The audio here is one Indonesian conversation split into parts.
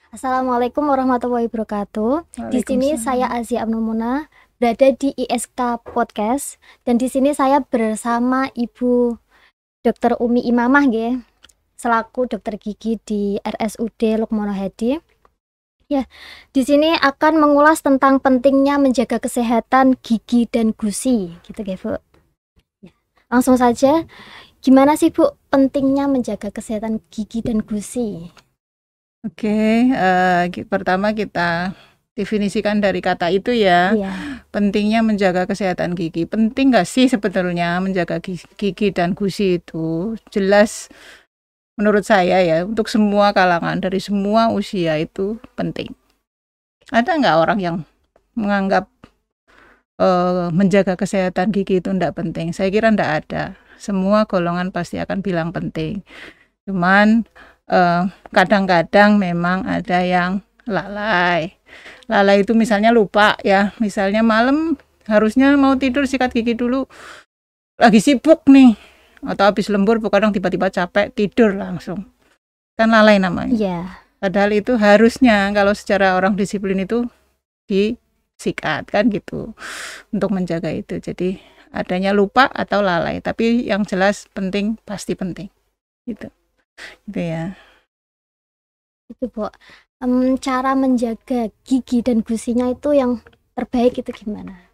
Assalamualaikum warahmatullahi wabarakatuh. Di sini saya Waalaikumsalam. Azia Abnumuna, berada di ISK Podcast, dan di sini saya bersama Ibu Dr. Umi Imamah nggih, selaku dokter gigi di RSUD Lukmono Hadi. Ya, di sini akan mengulas tentang pentingnya menjaga kesehatan gigi dan gusi, gitu nggih, Bu. Ya, langsung saja, gimana sih Bu pentingnya menjaga kesehatan gigi dan gusi? Oke, pertama kita definisikan dari kata itu ya. Iya. Pentingnya menjaga kesehatan gigi. Penting nggak sih sebetulnya menjaga gigi dan gusi itu? Jelas menurut saya ya, untuk semua kalangan, dari semua usia itu penting. Ada nggak orang yang menganggap menjaga kesehatan gigi itu nggak penting? Saya kira nggak ada. Semua golongan pasti akan bilang penting. Cuman kadang-kadang memang ada yang lalai. Lalai itu misalnya lupa ya, misalnya malam harusnya mau tidur sikat gigi dulu, lagi sibuk nih, atau habis lembur kadang tiba-tiba capek tidur langsung, kan lalai namanya. Iya. Padahal itu harusnya kalau secara orang disiplin itu disikat kan gitu, untuk menjaga itu. Jadi adanya lupa atau lalai, tapi yang jelas penting, pasti penting gitu ya. Itu Bu, cara menjaga gigi dan gusinya itu yang terbaik itu gimana?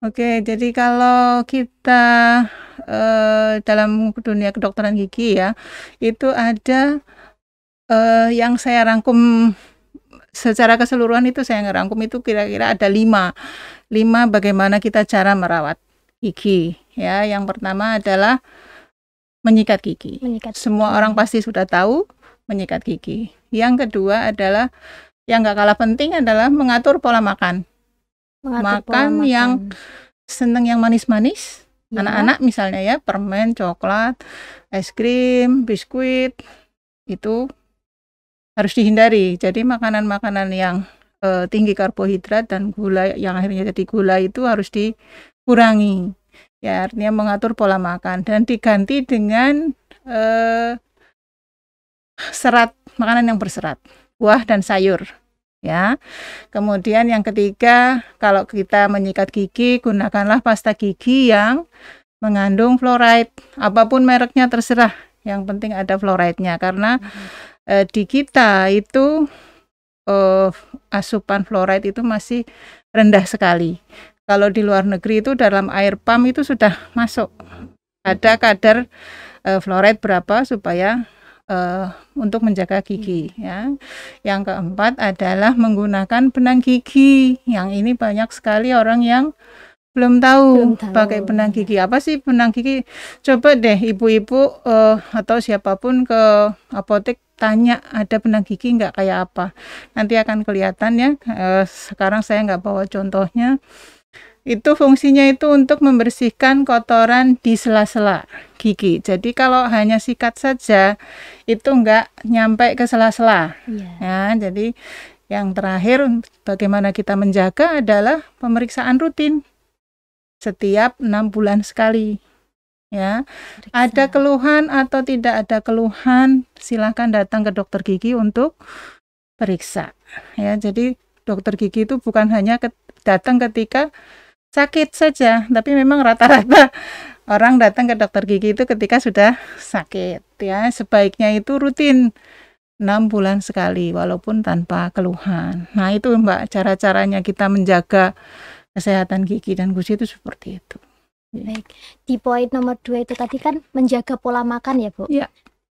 Oke, jadi kalau kita dalam dunia kedokteran gigi ya, itu ada yang saya rangkum secara keseluruhan, itu saya ngerangkum itu kira-kira ada 5 bagaimana kita cara merawat gigi ya. Yang pertama adalah menyikat gigi. Semua orang pasti sudah tahu menyikat gigi. Yang kedua adalah, yang gak kalah penting adalah mengatur pola makan. Makan yang seneng yang manis-manis, ya. Anak-anak misalnya ya, permen, coklat, es krim, biskuit, itu harus dihindari. Jadi makanan-makanan yang tinggi karbohidrat dan gula yang akhirnya jadi gula itu harus dikurangi. Ya, artinya mengatur pola makan dan diganti dengan serat, makanan yang berserat, buah dan sayur. Ya. Kemudian yang ketiga, kalau kita menyikat gigi, gunakanlah pasta gigi yang mengandung fluoride. Apapun mereknya terserah, yang penting ada fluoride-nya, karena di kita itu asupan fluoride itu masih rendah sekali. Kalau di luar negeri itu dalam air pam itu sudah masuk ada kadar fluoride berapa supaya untuk menjaga gigi ya. Yang keempat adalah menggunakan benang gigi. Yang ini banyak sekali orang yang belum tahu pakai benang gigi. Apa sih benang gigi? Coba deh ibu-ibu atau siapapun ke apotek tanya ada benang gigi nggak, kayak apa. Nanti akan kelihatan ya. Sekarang saya nggak bawa contohnya. Itu fungsinya itu untuk membersihkan kotoran di sela-sela gigi. Jadi kalau hanya sikat saja itu enggak nyampe ke sela-sela. Ya, jadi yang terakhir bagaimana kita menjaga adalah pemeriksaan rutin setiap 6 bulan sekali. Ya, ada keluhan atau tidak ada keluhan, silakan datang ke dokter gigi untuk periksa. Ya, jadi dokter gigi itu bukan hanya datang ketika sakit saja, tapi memang rata-rata orang datang ke dokter gigi itu ketika sudah sakit ya. Sebaiknya itu rutin 6 bulan sekali walaupun tanpa keluhan. Nah, itu Mbak, cara-caranya kita menjaga kesehatan gigi dan gusi itu seperti itu. Baik, di poin nomor 2 itu tadi kan menjaga pola makan ya Bu? Ya.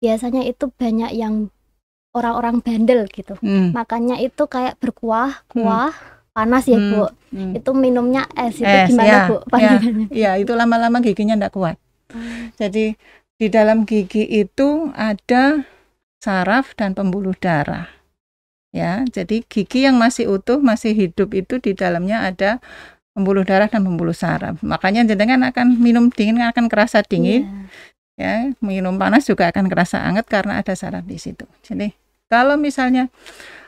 Biasanya itu banyak yang orang-orang bandel gitu, makannya itu kayak berkuah, panas ya Bu, itu minumnya es, itu gimana ya, Bu pandangannya? Ya, itu lama-lama giginya enggak kuat. Jadi di dalam gigi itu ada saraf dan pembuluh darah. Ya, jadi gigi yang masih utuh, masih hidup itu di dalamnya ada pembuluh darah dan pembuluh saraf. Makanya jenengan akan minum dingin akan kerasa dingin. Ya, minum panas juga akan kerasa hangat karena ada saraf di situ. Jadi kalau misalnya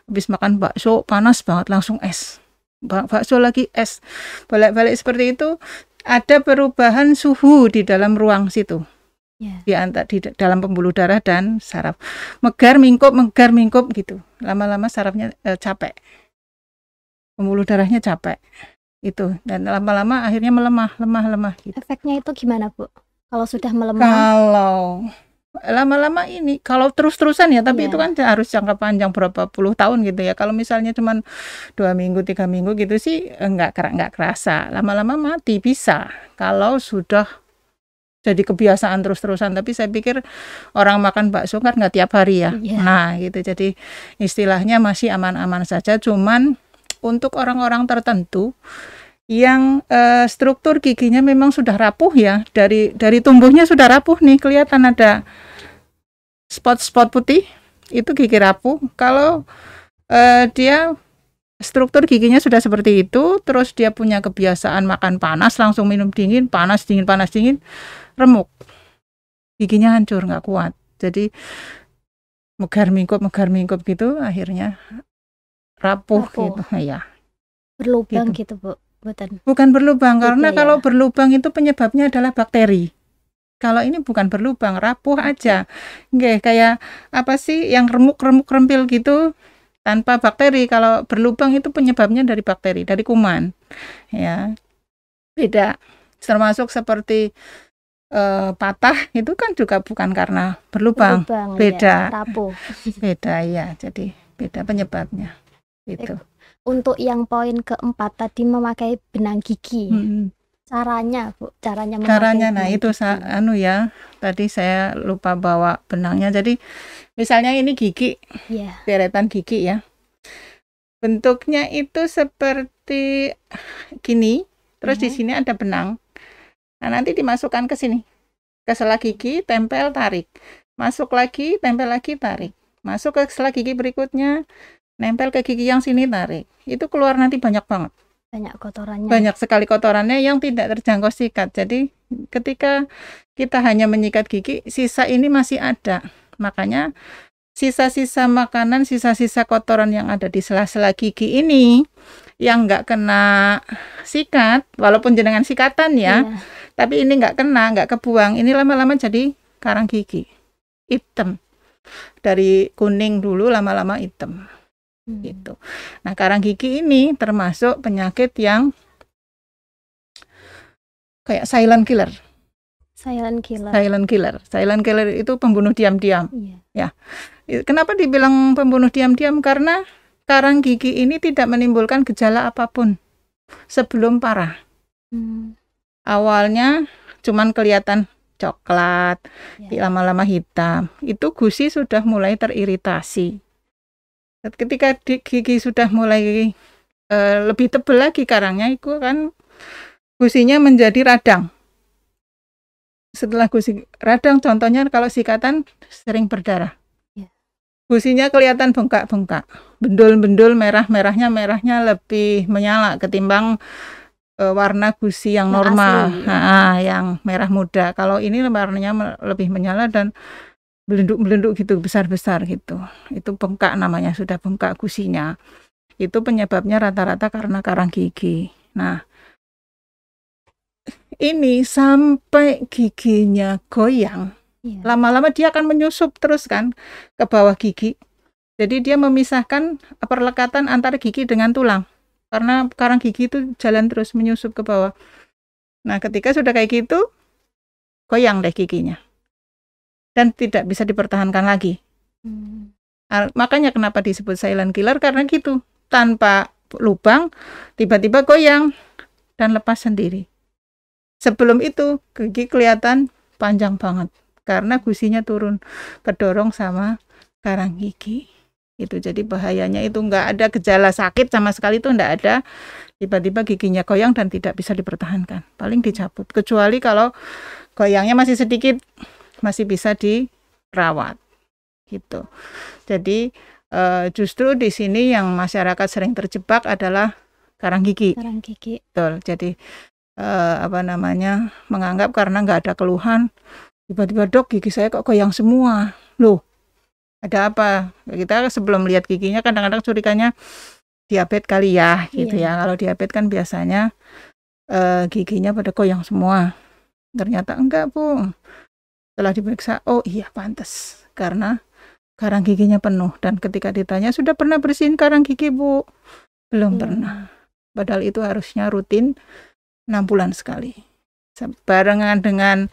habis makan bakso panas banget langsung es, bakso lagi es, balik-balik seperti itu, ada perubahan suhu di dalam ruang situ. Ya. di dalam pembuluh darah dan saraf. Megar mingkup gitu. Lama-lama sarafnya capek. Pembuluh darahnya capek. Itu, dan lama-lama akhirnya lemah gitu. Efeknya itu gimana, Bu? Kalau sudah melemah? Kalau lama-lama ini, kalau terus-terusan ya, tapi Iya. itu kan harus jangka panjang berapa puluh tahun gitu ya. Kalau misalnya cuman 2 minggu, 3 minggu gitu sih enggak kerasa. Lama-lama mati bisa kalau sudah jadi kebiasaan terus-terusan. Tapi saya pikir orang makan bakso kan nggak tiap hari ya. Iya. Nah gitu, jadi istilahnya masih aman-aman saja. Cuman untuk orang-orang tertentu yang struktur giginya memang sudah rapuh ya, dari tumbuhnya sudah rapuh nih, kelihatan ada spot-spot putih, itu gigi rapuh. Kalau dia struktur giginya sudah seperti itu, terus dia punya kebiasaan makan panas, langsung minum dingin, panas dingin, remuk, giginya hancur, nggak kuat. Jadi megar mingkup gitu, akhirnya rapuh. Gitu ya. Berlubang gitu, Bu? Bukan berlubang, karena ya? kalau berlubang itu penyebabnya adalah bakteri. Kalau ini bukan berlubang, rapuh aja. Nggih, kayak apa sih yang remuk rempil gitu, tanpa bakteri. Kalau berlubang itu penyebabnya dari bakteri, dari kuman. Ya. Beda. Termasuk seperti patah itu kan juga bukan karena berlubang. Beda. Ya, rapuh. Beda ya. Jadi beda penyebabnya. Itu. Untuk yang poin keempat tadi, memakai benang gigi. Caranya, Bu, caranya nah itu ya, tadi saya lupa bawa benangnya. Jadi misalnya ini gigi, deretan gigi ya, bentuknya itu seperti gini, terus di sini ada benang. Nah nanti dimasukkan ke sini, ke sela gigi, tempel, tarik, masuk lagi, tempel lagi, tarik, masuk ke sela gigi berikutnya, nempel ke gigi yang sini, tarik. Itu keluar nanti banyak banget. Banyak sekali kotorannya yang tidak terjangkau sikat. Jadi ketika kita hanya menyikat gigi, sisa ini masih ada. Makanya sisa-sisa makanan, sisa-sisa kotoran yang ada di sela-sela gigi ini yang nggak kena sikat, walaupun jenengan sikatan ya, tapi ini nggak kena, nggak kebuang, ini lama-lama jadi karang gigi hitam. Dari kuning dulu lama-lama hitam. Gitu. Nah, karang gigi ini termasuk penyakit yang kayak silent killer. Silent killer itu pembunuh diam-diam. Ya. Kenapa dibilang pembunuh diam-diam? Karena karang gigi ini tidak menimbulkan gejala apapun sebelum parah. Awalnya cuman kelihatan coklat, lama-lama hitam. Itu gusi sudah mulai teriritasi. Ketika gigi sudah mulai lebih tebal lagi karangnya, itu kan gusinya menjadi radang. Setelah gusi radang, contohnya kalau sikatan sering berdarah. Gusinya kelihatan bengkak-bengkak, bendul-bendul, merahnya lebih menyala ketimbang warna gusi yang normal, yang merah muda. Kalau ini warnanya lebih menyala dan belenduk-belenduk gitu, besar-besar gitu. Itu bengkak namanya, sudah bengkak gusinya. Itu penyebabnya rata-rata karena karang gigi. Nah, ini sampai giginya goyang, lama-lama dia akan menyusup terus kan ke bawah gigi. Jadi dia memisahkan perlekatan antara gigi dengan tulang. Karena karang gigi itu jalan terus menyusup ke bawah. Nah, ketika sudah kayak gitu, goyang deh giginya. Dan tidak bisa dipertahankan lagi. Makanya kenapa disebut silent killer, karena gitu, tanpa lubang tiba-tiba goyang dan lepas sendiri. Sebelum itu gigi kelihatan panjang banget karena gusinya turun, kedorong sama karang gigi. Itu jadi bahayanya itu nggak ada gejala sakit sama sekali, itu nggak ada. Tiba-tiba giginya goyang dan tidak bisa dipertahankan, paling dicabut. Kecuali kalau goyangnya masih sedikit, masih bisa dirawat gitu. Jadi justru di sini yang masyarakat sering terjebak adalah karang gigi. Betul. Jadi menganggap karena nggak ada keluhan, tiba-tiba dok gigi saya kok goyang semua. Loh, ada apa? Kita sebelum lihat giginya kadang-kadang curiganya diabetes kali ya gitu ya. Kalau diabetes kan biasanya giginya pada goyang semua. Ternyata enggak, Bu. Setelah diperiksa, oh iya pantas, karena karang giginya penuh. Dan ketika ditanya, sudah pernah bersihin karang gigi, Bu? Belum pernah. Padahal itu harusnya rutin 6 bulan sekali. Barengan dengan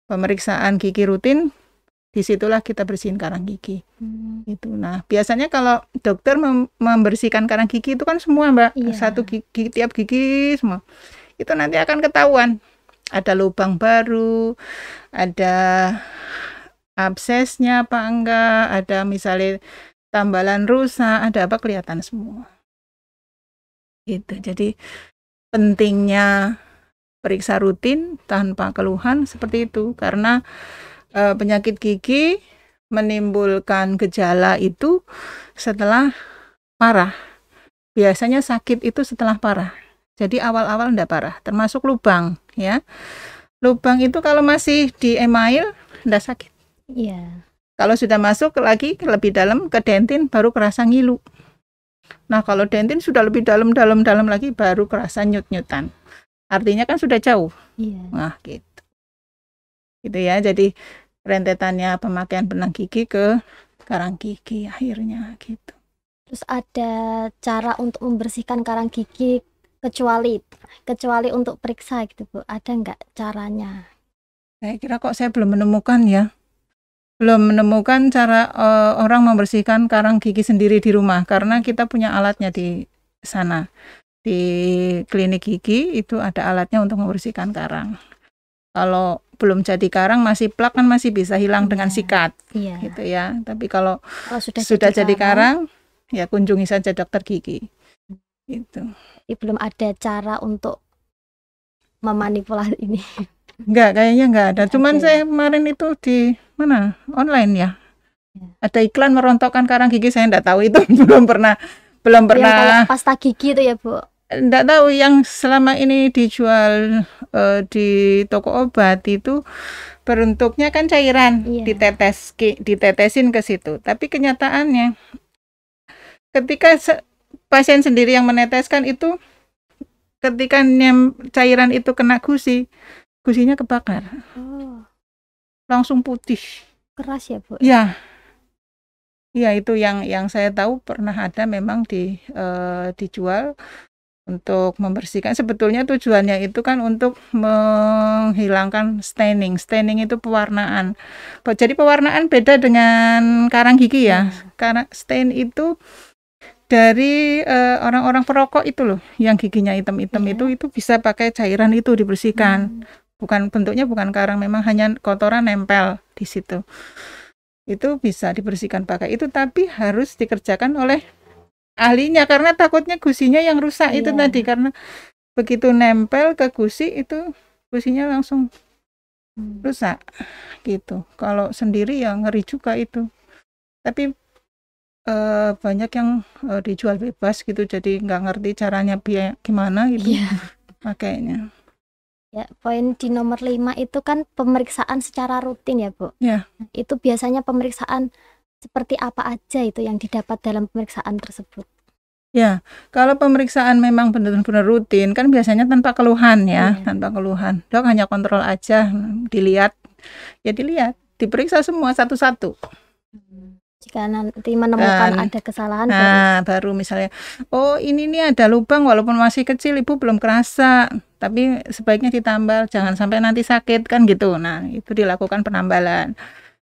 pemeriksaan gigi rutin, disitulah kita bersihin karang gigi. Gitu. Nah, biasanya kalau dokter membersihkan karang gigi itu kan semua, Mbak. Satu gigi, tiap gigi semua. Itu nanti akan ketahuan. Ada lubang baru, ada absesnya apa enggak, ada misalnya tambalan rusak, ada apa, kelihatan semua. Gitu. Jadi pentingnya periksa rutin tanpa keluhan seperti itu, karena penyakit gigi menimbulkan gejala itu setelah parah. Biasanya sakit itu setelah parah. Jadi awal-awal enggak parah, termasuk lubang ya. Lubang itu kalau masih di email enggak sakit. Iya. Kalau sudah masuk lagi lebih dalam ke dentin baru kerasa ngilu. Nah, kalau dentin sudah lebih dalam lagi baru kerasa nyut-nyutan. Artinya kan sudah jauh. Iya. Nah, gitu. Gitu ya. Jadi rentetannya pemakaian benang gigi ke karang gigi akhirnya gitu. Terus ada cara untuk membersihkan karang gigi kecuali untuk periksa gitu, Bu. Ada nggak caranya? Saya kira kok saya belum menemukan ya. Belum menemukan cara orang membersihkan karang gigi sendiri di rumah, karena kita punya alatnya di sana. Di klinik gigi itu ada alatnya untuk membersihkan karang. Kalau belum jadi karang, masih plak kan masih bisa hilang dengan sikat. Gitu ya. Tapi kalau sudah jadi karang, ya kunjungi saja dokter gigi. Gitu. Belum ada cara untuk memanipulasi ini. Kayaknya enggak ada. Cuman saya kemarin itu di mana? Online ya. Ada iklan merontokkan karang gigi, saya enggak tahu itu. belum pernah. Yang kayak pasta gigi itu ya, Bu? Enggak tahu, yang selama ini dijual di toko obat itu bentuknya kan cairan, ditetesin ke situ. Tapi kenyataannya ketika pasien sendiri yang meneteskan itu, ketika cairan itu kena gusinya kebakar. Langsung putih. Keras ya, Bu? Ya. Ya, itu yang saya tahu pernah ada memang dijual untuk membersihkan. Sebetulnya tujuannya itu kan untuk menghilangkan staining. Staining itu pewarnaan. Jadi pewarnaan beda dengan karang gigi ya. Karena stain itu dari orang-orang perokok itu loh, yang giginya hitam-hitam itu bisa pakai cairan itu dibersihkan. Bentuknya bukan karang, memang hanya kotoran nempel di situ. Itu bisa dibersihkan pakai itu, tapi harus dikerjakan oleh ahlinya, karena takutnya gusinya yang rusak itu tadi, karena begitu nempel ke gusi itu gusinya langsung rusak gitu. Kalau sendiri ya ngeri juga itu. Tapi banyak yang dijual bebas gitu, jadi nggak ngerti caranya gimana gitu. Makanya ya, poin di nomor 5 itu kan pemeriksaan secara rutin ya, Bu. Itu biasanya pemeriksaan seperti apa aja itu yang didapat dalam pemeriksaan tersebut? Ya, kalau pemeriksaan memang benar-benar rutin kan biasanya tanpa keluhan ya, tanpa keluhan. Dok hanya kontrol aja, dilihat, diperiksa semua satu-satu. Jika nanti menemukan ada kesalahan, baru misalnya, oh ini nih ada lubang walaupun masih kecil, Ibu belum kerasa, tapi sebaiknya ditambal, jangan sampai nanti sakit kan gitu. Nah, itu dilakukan penambalan.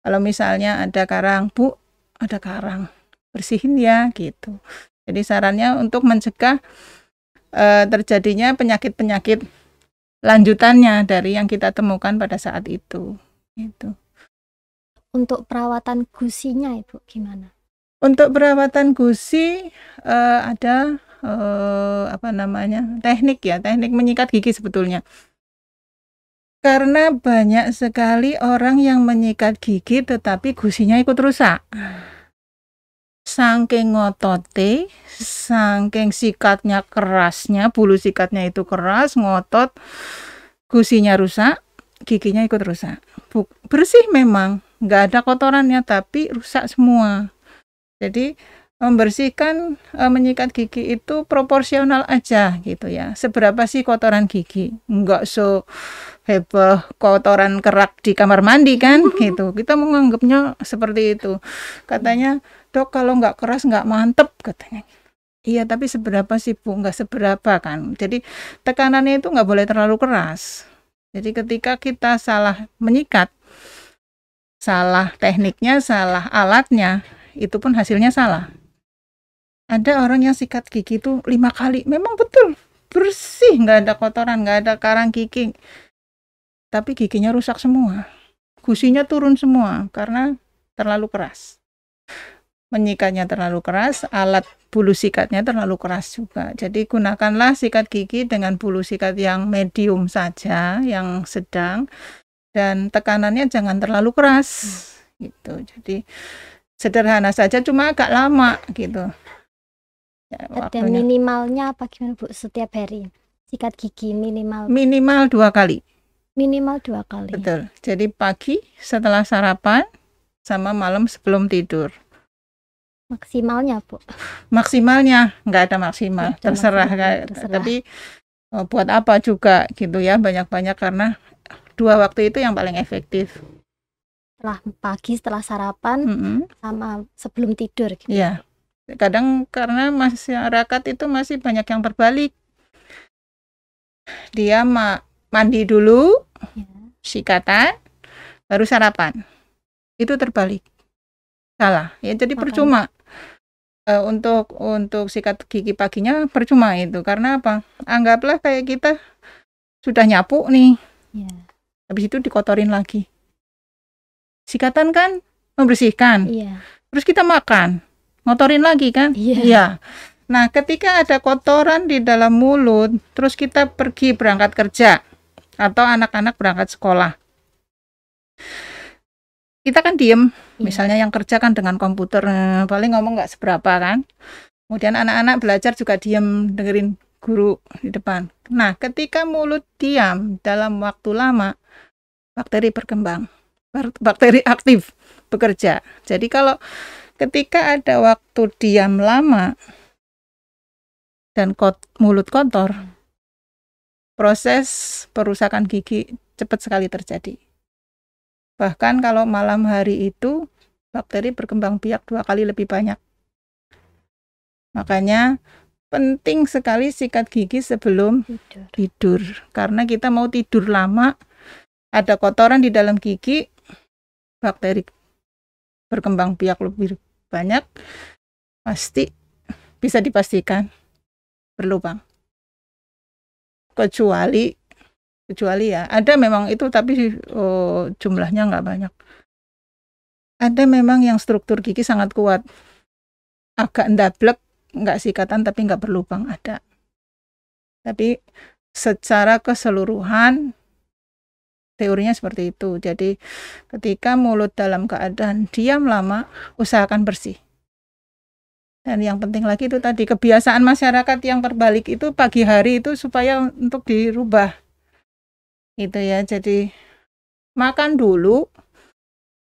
Kalau misalnya ada karang, Bu, ada karang, bersihin ya gitu. Jadi sarannya untuk mencegah terjadinya penyakit-penyakit lanjutannya dari yang kita temukan pada saat itu. Gitu. Untuk perawatan gusinya, Ibu, gimana? Untuk perawatan gusi ada teknik menyikat gigi sebetulnya. Karena banyak sekali orang yang menyikat gigi tetapi gusinya ikut rusak. Saking ngotote, saking sikatnya kerasnya, bulu sikatnya itu keras, ngotot, gusinya rusak, giginya ikut rusak. Bersih memang, nggak ada kotorannya, tapi rusak semua. Jadi Membersihkan, menyikat gigi itu proporsional aja gitu ya. Seberapa sih kotoran gigi? Enggak heboh kotoran kerak di kamar mandi kan gitu. Kita menganggapnya seperti itu. Katanya, "Dok, kalau nggak keras nggak mantep," katanya. Iya, tapi seberapa sih Bu? Nggak seberapa kan. Jadi tekanannya itu nggak boleh terlalu keras. Jadi ketika kita salah menyikat, salah tekniknya, salah alatnya, itu pun hasilnya salah. Ada orang yang sikat gigi itu 5 kali, memang betul bersih, nggak ada kotoran, nggak ada karang gigi, tapi giginya rusak semua, gusinya turun semua karena terlalu keras. Menyikatnya terlalu keras, alat bulu sikatnya terlalu keras juga. Jadi gunakanlah sikat gigi dengan bulu sikat yang medium saja, yang sedang, dan tekanannya jangan terlalu keras gitu. Jadi sederhana saja, cuma agak lama gitu. Ya, Ada minimalnya apa gimana Bu setiap hari? Sikat gigi minimal 2 kali. Minimal 2 kali. Betul. Jadi pagi setelah sarapan sama malam sebelum tidur. Maksimalnya Bu? Maksimalnya nggak ada maksimal, terserah. Tapi buat apa juga gitu ya, banyak-banyak, karena 2 waktu itu yang paling efektif. Setelah pagi, setelah sarapan, sama sebelum tidur gitu. Iya. Kadang karena masyarakat itu masih banyak yang terbalik. Dia mandi dulu, sikatan, baru sarapan. Itu terbalik. Salah. Ya jadi percuma. Untuk sikat gigi paginya percuma itu. Karena apa? Anggaplah kayak kita sudah nyapu nih. Habis itu dikotorin lagi. Sikatan kan membersihkan. Terus kita makan. Ngotorin lagi kan? Iya. Nah, ketika ada kotoran di dalam mulut, terus kita pergi berangkat kerja atau anak-anak berangkat sekolah, kita kan diem. Misalnya yang kerja kan dengan komputer, paling ngomong nggak seberapa kan. Kemudian anak-anak belajar juga diem dengerin guru di depan. Nah, ketika mulut diam dalam waktu lama, bakteri berkembang, bakteri aktif bekerja. Jadi kalau ketika ada waktu diam lama dan mulut kotor, proses perusakan gigi cepat sekali terjadi. Bahkan kalau malam hari itu, bakteri berkembang biak 2 kali lebih banyak. Makanya penting sekali sikat gigi sebelum tidur. Karena kita mau tidur lama, ada kotoran di dalam gigi, bakteri berkembang biak lebih banyak, pasti bisa dipastikan berlubang. Kecuali ya, ada memang itu, tapi jumlahnya nggak banyak. Ada memang yang struktur gigi sangat kuat, agak ndablek, nggak sikatan tapi nggak berlubang, ada. Tapi secara keseluruhan teorinya seperti itu. Jadi ketika mulut dalam keadaan diam lama, usahakan bersih. Dan yang penting lagi itu tadi, kebiasaan masyarakat yang terbalik itu pagi hari itu supaya untuk dirubah. Gitu ya. Jadi makan dulu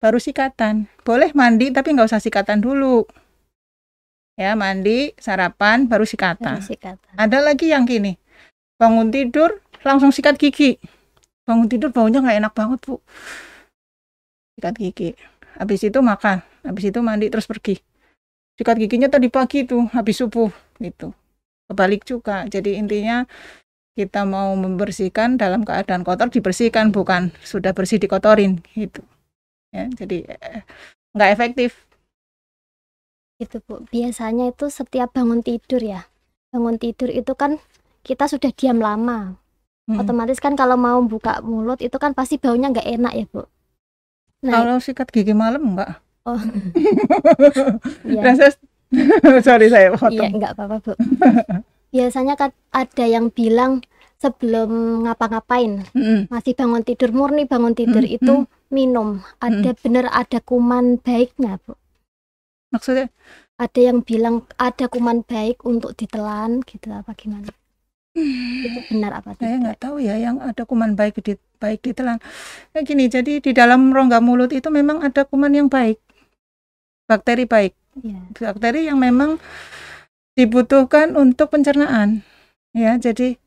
baru sikatan. Boleh mandi tapi nggak usah sikatan dulu. Ya, mandi, sarapan, baru sikatan. Ada lagi yang gini, bangun tidur langsung sikat gigi. Bangun tidur baunya nggak enak banget, Bu. Sikat gigi. Habis itu makan, habis itu mandi terus pergi. Sikat giginya tadi pagi tuh, habis subuh gitu. Kebalik juga. Jadi intinya kita mau membersihkan dalam keadaan kotor, dibersihkan, bukan sudah bersih dikotorin gitu. Ya, jadi nggak efektif. Itu Bu, biasanya itu setiap bangun tidur ya. Bangun tidur itu kan kita sudah diam lama. Otomatis kan kalau mau buka mulut itu kan pasti baunya nggak enak ya Bu. Nah, kalau sikat gigi malam enggak. Oh. Ya. Sorry saya potong. Iya, enggak apa-apa Bu. Biasanya kan ada yang bilang sebelum ngapa-ngapain, masih bangun tidur, murni bangun tidur itu minum. Ada bener ada kuman baiknya Bu? Maksudnya? Ada yang bilang ada kuman baik untuk ditelan gitu, apa gimana? Itu benar apa tidak? Saya nggak tahu ya yang ada kuman baik ditelan. Kayak gini, jadi di dalam rongga mulut itu memang ada kuman yang baik, bakteri baik. Iya. Bakteri yang memang dibutuhkan untuk pencernaan. Ya, jadi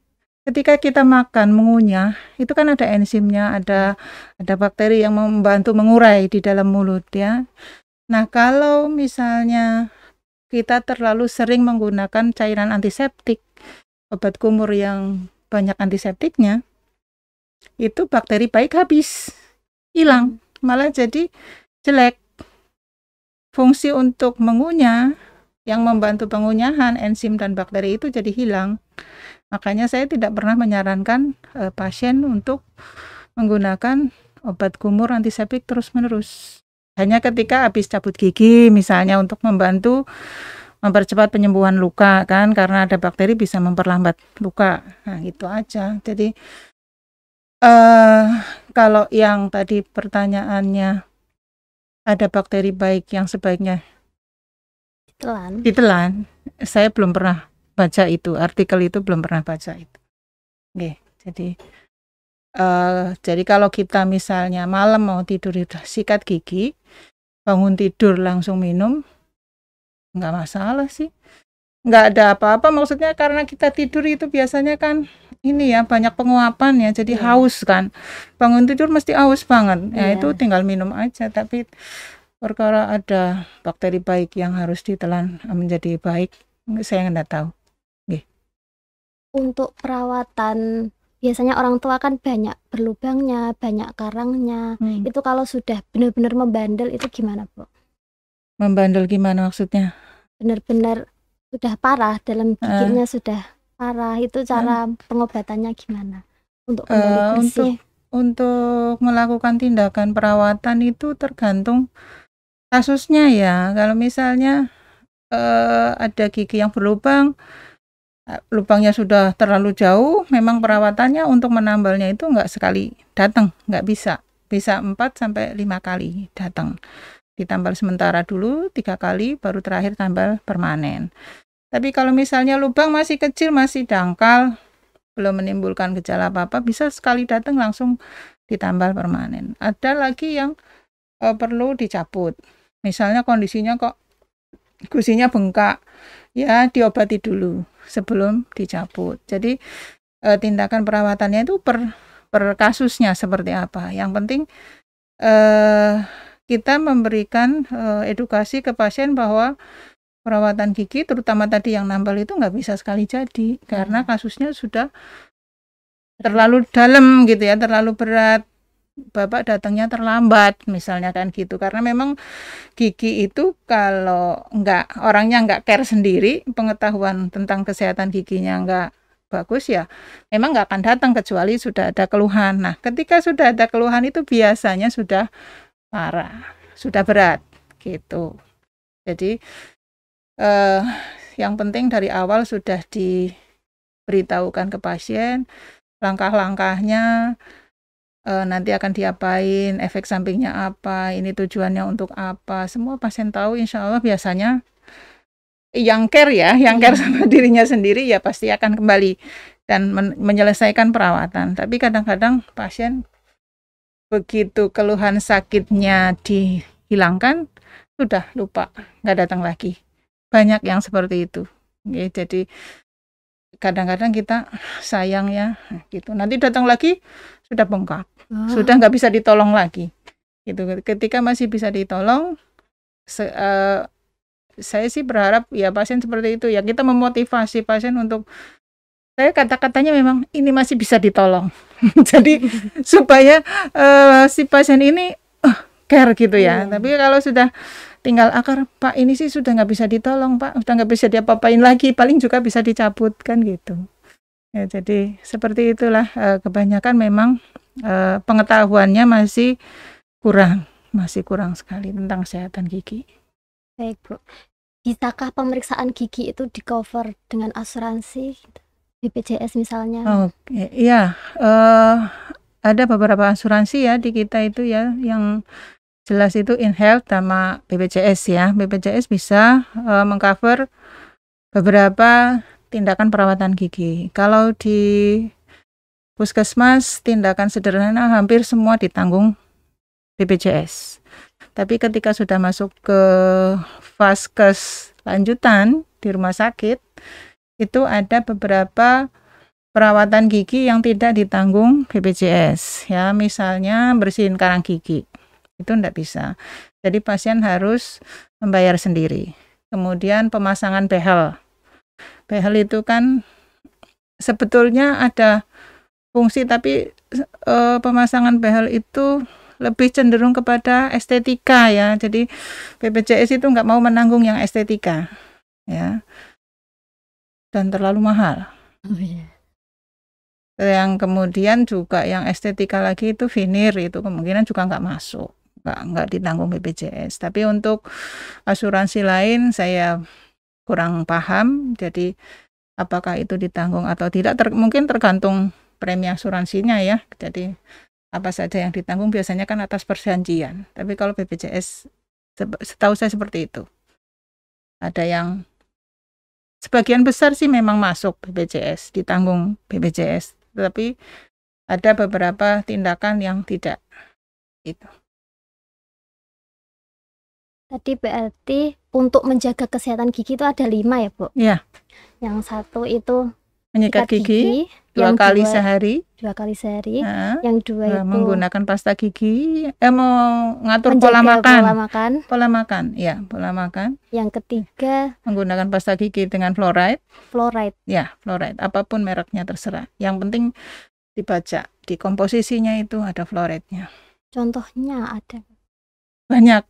ketika kita makan, mengunyah, itu kan ada enzimnya, ada bakteri yang membantu mengurai di dalam mulut ya. Nah, kalau misalnya kita terlalu sering menggunakan cairan antiseptik, obat kumur yang banyak antiseptiknya, itu bakteri baik habis, hilang, malah jadi jelek. Fungsi untuk mengunyah yang membantu pengunyahan enzim dan bakteri itu jadi hilang. Makanya saya tidak pernah menyarankan pasien untuk menggunakan obat kumur antiseptik terus-menerus. Hanya ketika habis cabut gigi misalnya untuk membantu mempercepat penyembuhan luka kan, karena ada bakteri bisa memperlambat luka. Nah, itu aja. Jadi kalau yang tadi pertanyaannya ada bakteri baik yang sebaiknya ditelan, saya belum pernah baca itu, artikel itu belum pernah baca itu. Oke, jadi kalau kita misalnya malam mau tidur sikat gigi, bangun tidur langsung minum, nggak masalah sih, nggak ada apa-apa. Maksudnya karena kita tidur itu biasanya kan ini ya banyak penguapan ya, jadi haus kan, bangun tidur mesti haus banget, ya itu tinggal minum aja. Tapi perkara ada bakteri baik yang harus ditelan menjadi baik, saya nggak tahu. Untuk perawatan biasanya orang tua kan banyak berlubangnya, banyak karangnya. Itu kalau sudah benar-benar membandel itu gimana, Bu? Membandel gimana maksudnya? Benar-benar sudah parah, dalam giginya sudah parah, itu cara pengobatannya gimana? Untuk kembali bersih. Untuk melakukan tindakan perawatan itu tergantung kasusnya ya. Kalau misalnya ada gigi yang berlubang, lubangnya sudah terlalu jauh, memang perawatannya untuk menambalnya itu nggak sekali datang, nggak bisa 4-5 kali datang. Ditambal sementara dulu 3 kali, baru terakhir tambal permanen. Tapi kalau misalnya lubang masih kecil, masih dangkal, belum menimbulkan gejala apa-apa, bisa sekali datang langsung ditambal permanen. Ada lagi yang perlu dicabut. Misalnya kondisinya kok gusinya bengkak, ya diobati dulu sebelum dicabut. Jadi tindakan perawatannya itu per kasusnya seperti apa. Yang penting kita memberikan edukasi ke pasien bahwa perawatan gigi, terutama tadi yang nambal itu nggak bisa sekali jadi, karena kasusnya sudah terlalu dalam gitu ya, terlalu berat. Bapak datangnya terlambat misalnya kan gitu, karena memang gigi itu kalau orangnya nggak care sendiri, pengetahuan tentang kesehatan giginya nggak bagus ya, memang nggak akan datang kecuali sudah ada keluhan. Nah, ketika sudah ada keluhan itu biasanya sudah parah, sudah berat gitu. Jadi yang penting dari awal sudah diberitahukan ke pasien langkah-langkahnya, nanti akan diapain, efek sampingnya apa, ini tujuannya untuk apa, semua pasien tahu. Insya Allah biasanya yang care sama dirinya sendiri ya pasti akan kembali dan menyelesaikan perawatan. Tapi kadang-kadang pasien begitu keluhan sakitnya dihilangkan, sudah lupa, nggak datang lagi. Banyak yang seperti itu. Oke, jadi kadang-kadang kita sayang ya gitu, nanti datang lagi sudah bengkak, sudah nggak bisa ditolong lagi gitu. Ketika masih bisa ditolong, saya sih berharap ya pasien seperti itu ya, kita memotivasi pasien untuk, saya kata-katanya memang ini masih bisa ditolong. Jadi supaya si pasien ini care gitu ya. Tapi kalau sudah tinggal akar, Pak ini sih sudah nggak bisa ditolong Pak, sudah nggak bisa diapa-apain lagi, paling juga bisa dicabut kan gitu ya. Jadi seperti itulah, kebanyakan memang pengetahuannya masih kurang sekali tentang kesehatan gigi. Baik Bu, bisakah pemeriksaan gigi itu di cover dengan asuransi BPJS misalnya? Oke, ya ada beberapa asuransi ya di kita itu ya, yang jelas itu InHealth sama BPJS ya. BPJS bisa mengcover beberapa tindakan perawatan gigi. Kalau di puskesmas tindakan sederhana hampir semua ditanggung BPJS. Tapi ketika sudah masuk ke vaskes lanjutan di rumah sakit, itu ada beberapa perawatan gigi yang tidak ditanggung BPJS. Ya, misalnya bersihin karang gigi, itu enggak bisa. Jadi pasien harus membayar sendiri. Kemudian pemasangan behel. Behel itu kan sebetulnya ada fungsi, tapi pemasangan behel itu lebih cenderung kepada estetika ya. Jadi BPJS itu nggak mau menanggung yang estetika ya, dan terlalu mahal. Yang kemudian juga yang estetika lagi itu veneer, itu kemungkinan juga nggak masuk, nggak ditanggung BPJS. Tapi untuk asuransi lain saya kurang paham, jadi apakah itu ditanggung atau tidak, mungkin tergantung premi asuransinya ya. Jadi apa saja yang ditanggung biasanya kan atas perjanjian. Tapi kalau BPJS setahu saya seperti itu. Ada yang sebagian besar sih memang masuk BPJS, ditanggung BPJS. Tapi ada beberapa tindakan yang tidak. Gitu. Tadi berarti untuk menjaga kesehatan gigi itu ada 5 ya, Bu? Iya. Yang satu itu menyikat gigi 2 kali sehari. 2 kali sehari. Yang 2 itu menggunakan pasta gigi, mau ngatur pola makan. Pola makan, ya, pola makan. Yang ketiga menggunakan pasta gigi dengan fluoride. Ya, fluoride. Apapun mereknya terserah. Yang penting dibaca di komposisinya itu ada fluoride-nya. Contohnya ada banyak.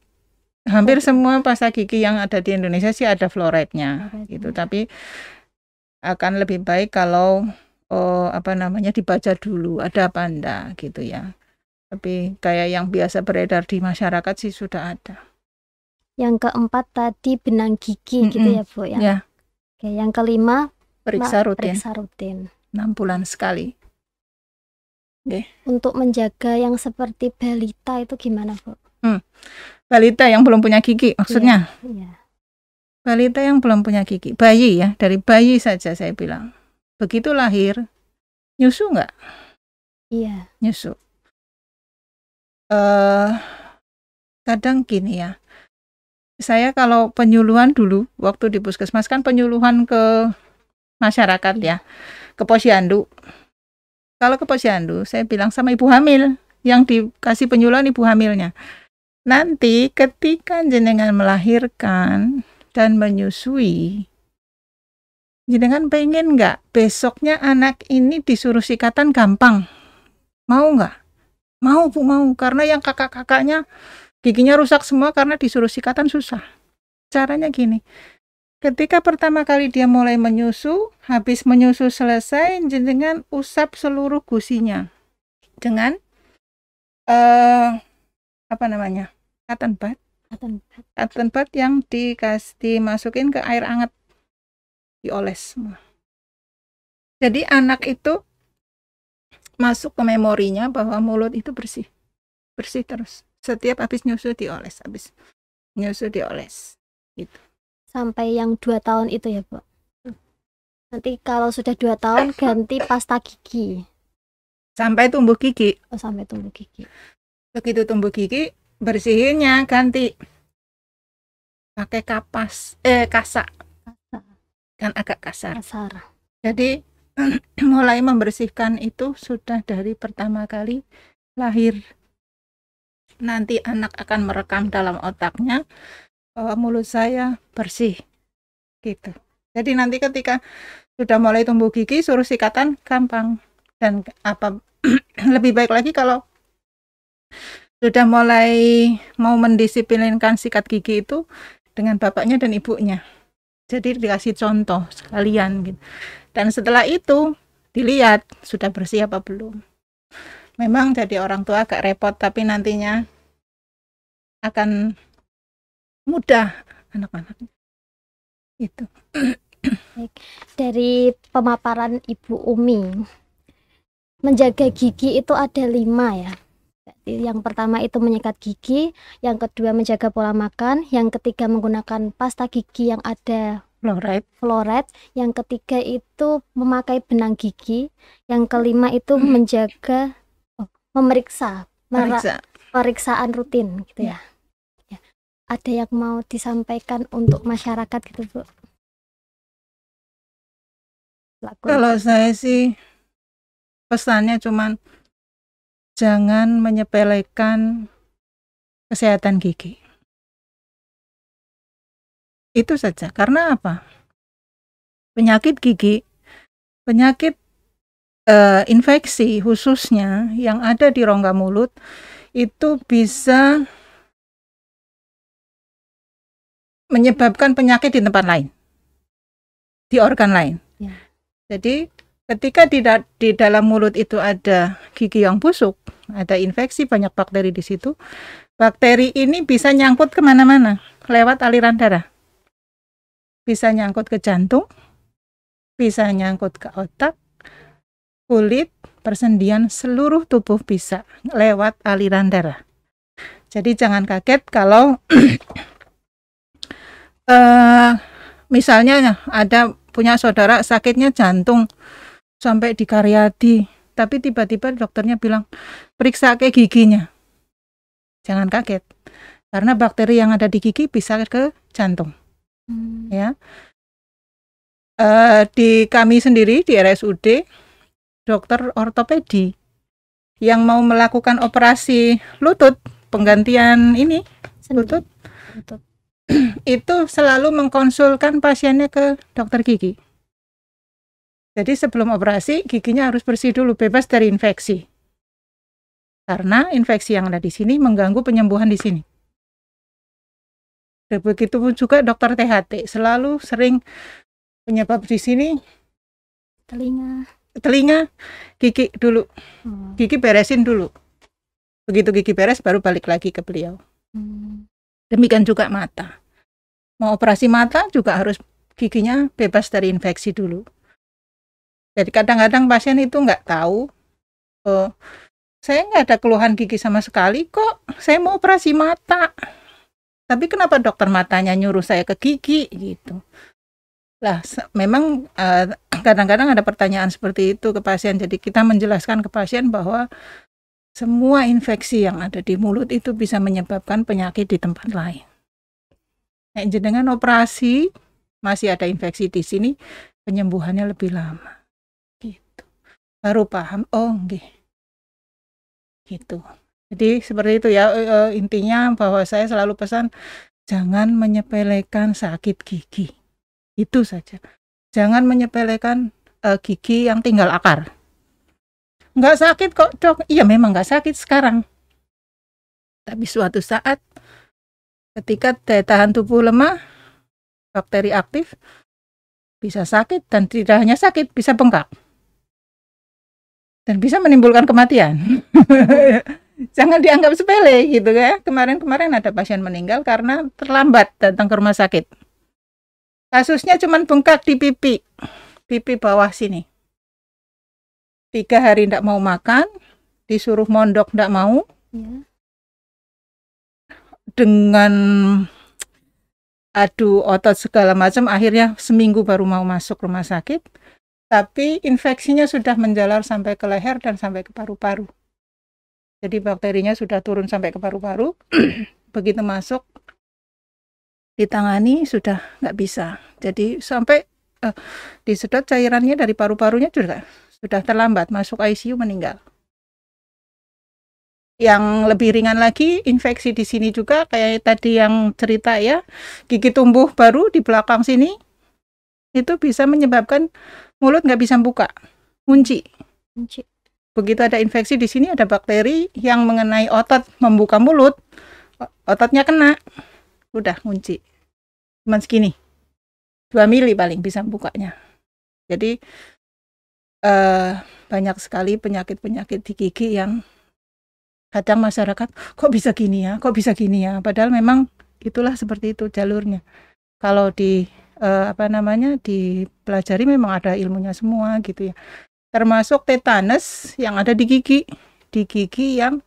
Hampir semua pasta gigi yang ada di Indonesia sih ada fluoride-nya gitu. Tapi akan lebih baik kalau dibaca dulu ada apa enggak gitu ya. Tapi kayak yang biasa beredar di masyarakat sih sudah ada. Yang keempat tadi benang gigi gitu ya, Bu ya. Ya. Oke, yang kelima periksa rutin. 6 bulan sekali. Oke. Untuk menjaga yang seperti balita itu gimana, Bu? Balita yang belum punya gigi maksudnya? Iya. Balita yang belum punya gigi, bayi ya, dari bayi saja saya bilang. Begitu lahir, nyusu nggak? Iya. Nyusu. Kadang gini ya, saya kalau penyuluhan dulu, waktu di puskesmas kan penyuluhan ke masyarakat ya, ke posyandu. Kalau ke posyandu, saya bilang sama ibu hamil, yang dikasih penyuluhan ibu hamilnya. Nanti ketika jenengan melahirkan dan menyusui, jenengan pengen nggak besoknya anak ini disuruh sikatan gampang? Mau nggak? Mau, Bu, mau. Karena yang kakak-kakaknya giginya rusak semua karena disuruh sikatan susah. Caranya gini, ketika pertama kali dia mulai menyusu, habis menyusu selesai, jenengan usap seluruh gusinya dengan cotton bud yang dimasukin ke air hangat, dioles semua. Jadi anak itu masuk ke memorinya bahwa mulut itu bersih terus. Setiap habis nyusu dioles, gitu. Sampai yang 2 tahun itu ya, Bu. Nanti kalau sudah 2 tahun ganti pasta gigi. Sampai tumbuh gigi. Sampai tumbuh gigi. Begitu tumbuh gigi, bersihinnya ganti pakai kasak. Kan agak kasar. Jadi mulai membersihkan itu sudah dari pertama kali lahir. Nanti anak akan merekam dalam otaknya bahwa mulut saya bersih gitu. Jadi nanti ketika sudah mulai tumbuh gigi, suruh sikatan gampang. Dan lebih baik lagi kalau sudah mulai mau mendisiplinkan sikat gigi itu dengan bapaknya dan ibunya. Jadi dikasih contoh sekalian gitu. Dan setelah itu dilihat sudah bersih apa belum. Memang jadi orang tua agak repot, tapi nantinya akan mudah anak-anak. Itu. Dari pemaparan Ibu Umi, menjaga gigi itu ada 5 ya. Yang pertama itu menyikat gigi, yang kedua menjaga pola makan, yang ketiga menggunakan pasta gigi yang ada fluoride, yang ketiga itu memakai benang gigi, yang kelima itu menjaga pemeriksaan rutin gitu ya. ada yang mau disampaikan untuk masyarakat gitu Bu? Kalau saya sih pesannya cuman jangan menyepelekan kesehatan gigi. Itu saja. Karena apa? Penyakit gigi, penyakit infeksi khususnya yang ada di rongga mulut itu bisa menyebabkan penyakit di tempat lain, di organ lain. Ya. Jadi ketika di dalam mulut itu ada gigi yang busuk, ada infeksi, banyak bakteri di situ, bakteri ini bisa nyangkut kemana-mana lewat aliran darah. Bisa nyangkut ke jantung, bisa nyangkut ke otak, kulit, persendian, seluruh tubuh bisa lewat aliran darah. Jadi jangan kaget kalau misalnya ada punya saudara sakitnya jantung sampai di Karyadi, tapi tiba-tiba dokternya bilang periksa ke giginya. Jangan kaget, karena bakteri yang ada di gigi bisa ke jantung. Ya, di kami sendiri di RSUD, dokter ortopedi yang mau melakukan operasi lutut, penggantian ini lutut, itu selalu mengkonsulkan pasiennya ke dokter gigi. Jadi sebelum operasi giginya harus bersih dulu, bebas dari infeksi. Karena infeksi yang ada di sini mengganggu penyembuhan di sini. Dan begitu pun juga dokter THT selalu sering penyebab di sini telinga, gigi dulu. Gigi beresin dulu. Begitu gigi beres baru balik lagi ke beliau. Demikian juga mata. Mau operasi mata juga harus giginya bebas dari infeksi dulu. Jadi kadang-kadang pasien itu nggak tahu, saya nggak ada keluhan gigi sama sekali kok, saya mau operasi mata. Tapi kenapa dokter matanya nyuruh saya ke gigi gitu? Lah, memang kadang-kadang ada pertanyaan seperti itu ke pasien. Jadi kita menjelaskan ke pasien bahwa semua infeksi yang ada di mulut itu bisa menyebabkan penyakit di tempat lain. Nah, dengan operasi masih ada infeksi di sini, penyembuhannya lebih lama. Gitu. Baru paham, oh nggih. Gitu. Jadi seperti itu ya, intinya bahwa saya selalu pesan jangan menyepelekan sakit gigi. Itu saja. Jangan menyepelekan gigi yang tinggal akar. Nggak sakit kok dok. Iya memang nggak sakit sekarang. Tapi suatu saat ketika daya tahan tubuh lemah, bakteri aktif, bisa sakit dan tidak hanya sakit, bisa bengkak. Dan bisa menimbulkan kematian. Jangan dianggap sepele gitu ya. Kemarin ada pasien meninggal karena terlambat datang ke rumah sakit. Kasusnya cuma bengkak di pipi bawah sini. 3 hari tidak mau makan, disuruh mondok tidak mau. Ya. Dengan adu otot segala macam, akhirnya seminggu baru mau masuk rumah sakit. Tapi infeksinya sudah menjalar sampai ke leher dan sampai ke paru-paru. Jadi bakterinya sudah turun sampai ke paru-paru. Begitu masuk ditangani sudah nggak bisa. Jadi sampai disedot cairannya dari paru-parunya juga sudah terlambat, masuk ICU meninggal. Yang lebih ringan lagi infeksi di sini juga kayak tadi yang cerita ya, gigi tumbuh baru di belakang sini itu bisa menyebabkan mulut nggak bisa buka, kunci. Begitu ada infeksi di sini, ada bakteri yang mengenai otot membuka mulut, ototnya kena, udah kunci. Cuman segini, 2 mili paling bisa bukanya. Jadi banyak sekali penyakit-penyakit di gigi yang kadang masyarakat kok bisa gini ya, padahal memang itulah seperti itu jalurnya. Kalau dipelajari memang ada ilmunya semua gitu ya. Termasuk tetanus yang ada di gigi yang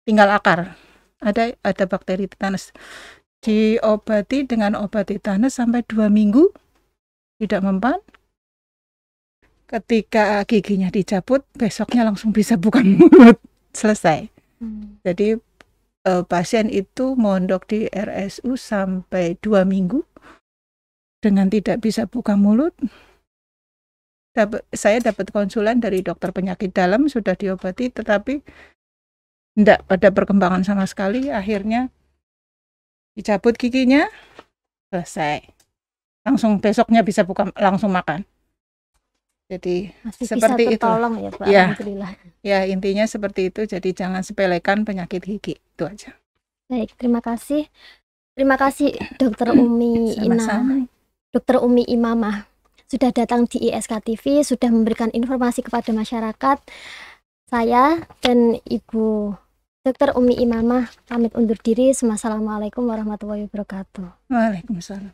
tinggal akar. Ada bakteri tetanus. Diobati dengan obat tetanus sampai 2 minggu tidak mempan. Ketika giginya dicabut, besoknya langsung bisa buka mulut. Selesai. Jadi pasien itu mondok di RSU sampai 2 minggu dengan tidak bisa buka mulut. Saya dapat konsulan dari dokter penyakit dalam, sudah diobati, tetapi tidak ada perkembangan sama sekali. Akhirnya dicabut giginya, selesai. Langsung besoknya bisa buka, langsung makan. Jadi Masih seperti bisa itu. tertolong ya Pak, Ya. alhamdulillah. Ya, intinya seperti itu. Jadi jangan sepelekan penyakit gigi, itu aja. Baik, terima kasih. Terima kasih Dokter Umi Sama-sama. Dokter Umi Imamah sudah datang di ISK TV, sudah memberikan informasi kepada masyarakat. Saya dan Ibu Dokter Umi Imamah pamit undur diri. Wassalamualaikum warahmatullahi wabarakatuh. Waalaikumsalam.